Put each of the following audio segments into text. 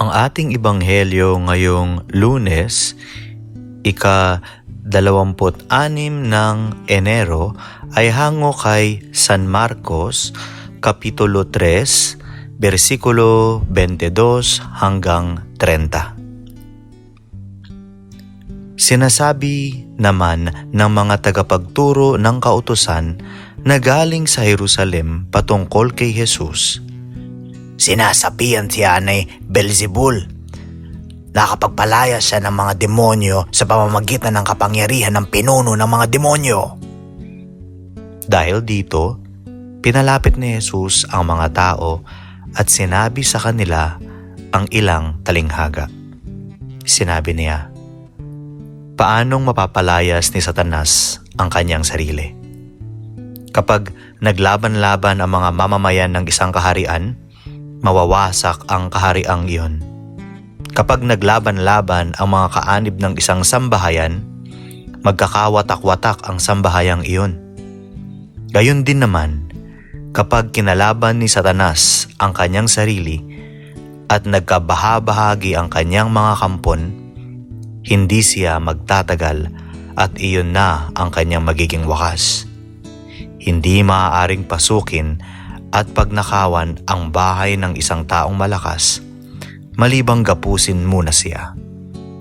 Ang ating ebanghelyo ngayong Lunes, ika-26 ng Enero ay hango kay San Marcos, Kapitulo 3, versikulo 22 hanggang 30. Sinasabi naman ng mga tagapagturo ng kautusan na galing sa Jerusalem patungkol kay Jesus, "Sinasapian siya ni Beelzebul. Nakapagpalaya siya ng mga demonyo sa pamamagitan ng kapangyarihan ng pinuno ng mga demonyo." Dahil dito, pinalapit ni Jesus ang mga tao at sinabi sa kanila ang ilang talinghaga. Sinabi niya, paanong mapapalayas ni Satanas ang kanyang sarili? Kapag naglaban-laban ang mga mamamayan ng isang kaharian, mawawasak ang kahariang iyon. Kapag naglaban-laban ang mga kaanib ng isang sambahayan, magkakawatak-watak ang sambahayang iyon. Gayon din naman, kapag kinalaban ni Satanas ang kanyang sarili at nagkabahabahagi ang kanyang mga kampon, hindi siya magtatagal at iyon na ang kanyang magiging wakas. Hindi maaaring pasukin at pagnakawan ang bahay ng isang taong malakas, malibang gapusin muna siya.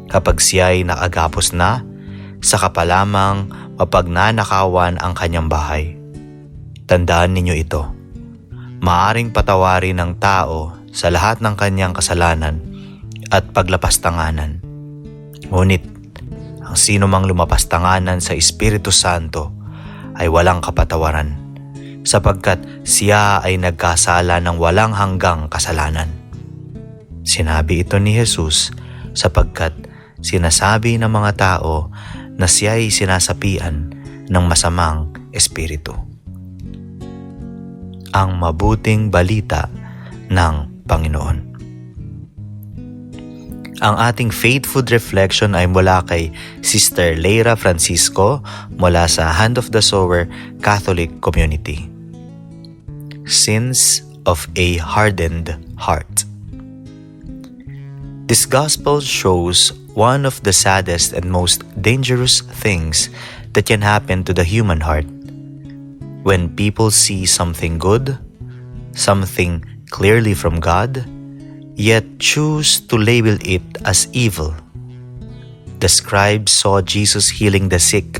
Kapag siya'y nakagapos na, saka pa lamang mapagnanakawan ang kanyang bahay. Tandaan ninyo ito, maaaring patawarin ng tao sa lahat ng kanyang kasalanan at paglapastanganan. Ngunit, ang sino mang lumapastanganan sa Espiritu Santo ay walang kapatawaran, sapagkat siya ay nagkasala ng walang hanggang kasalanan. Sinabi ito ni Jesus sapagkat sinasabi ng mga tao na siya ay sinasapian ng masamang espiritu. Ang mabuting balita ng Panginoon. Ang ating faith food reflection ay mula kay Sister Leira Francisco mula sa Hand of the Sower Catholic Community. Sins of a Hardened Heart. This gospel shows one of the saddest and most dangerous things that can happen to the human heart. When people see something good, something clearly from God, yet choose to label it as evil. The scribes saw Jesus healing the sick,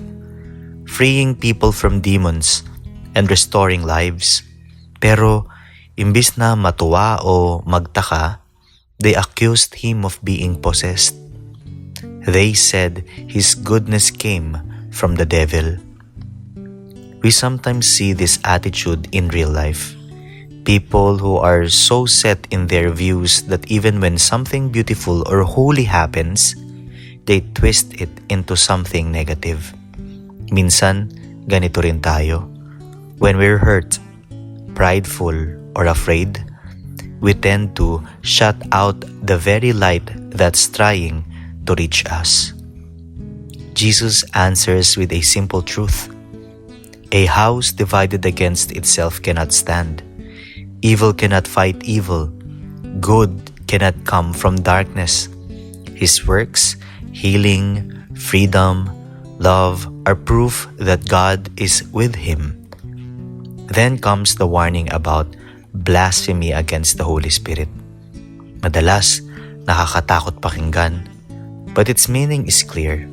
freeing people from demons, and restoring lives. Pero imbis na matuwa o magtaka, they accused him of being possessed. They said his goodness came from the devil. We sometimes see this attitude in real life. People who are so set in their views that even when something beautiful or holy happens, they twist it into something negative. Minsan, ganito rin tayo. When we're hurt, prideful, or afraid, we tend to shut out the very light that's trying to reach us. Jesus answers with a simple truth. A house divided against itself cannot stand. Evil cannot fight evil. Good cannot come from darkness. His works, healing, freedom, love are proof that God is with him. Then comes the warning about blasphemy against the Holy Spirit. Madalas, nakakatakot pakinggan, but its meaning is clear.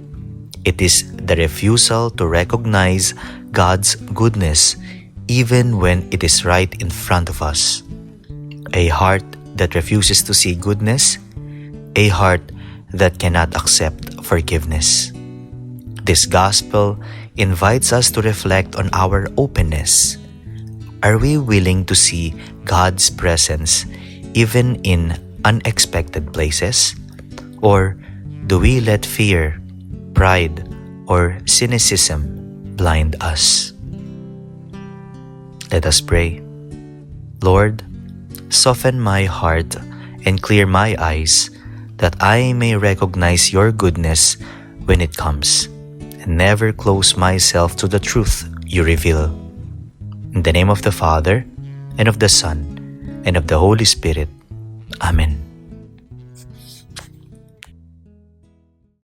It is the refusal to recognize God's goodness even when it is right in front of us. A heart that refuses to see goodness, a heart that cannot accept forgiveness. This gospel invites us to reflect on our openness. Are we willing to see God's presence even in unexpected places? Or do we let fear, pride, or cynicism blind us? Let us pray. Lord, soften my heart and clear my eyes that I may recognize your goodness when it comes, and never close myself to the truth you reveal. In the name of the Father, and of the Son, and of the Holy Spirit. Amen.